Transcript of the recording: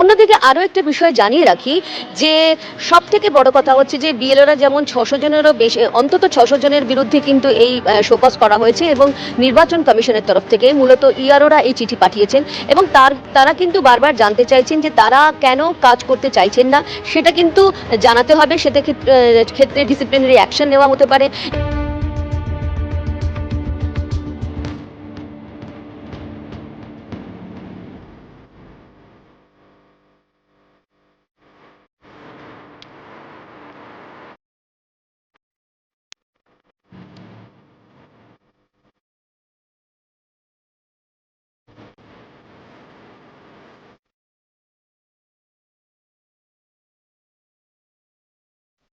অন্যদিকে আরও একটা বিষয় জানিয়ে রাখি যে সবথেকে বড় কথা হচ্ছে যে বিএলওরা যেমন ৬০০ জনেরও বেশি, অন্তত ৬০০ জনের বিরুদ্ধে কিন্তু এই শোকজ করা হয়েছে এবং নির্বাচন কমিশনের তরফ থেকে মূলত ইআরওরা এই চিঠি পাঠিয়েছেন এবং তারা কিন্তু বারবার জানতে চাইছেন যে তারা কেন কাজ করতে চাইছেন না সেটা কিন্তু জানাতে হবে, সেটা ক্ষেত্রে ডিসিপ্লিনারি অ্যাকশন নেওয়া হতে পারে।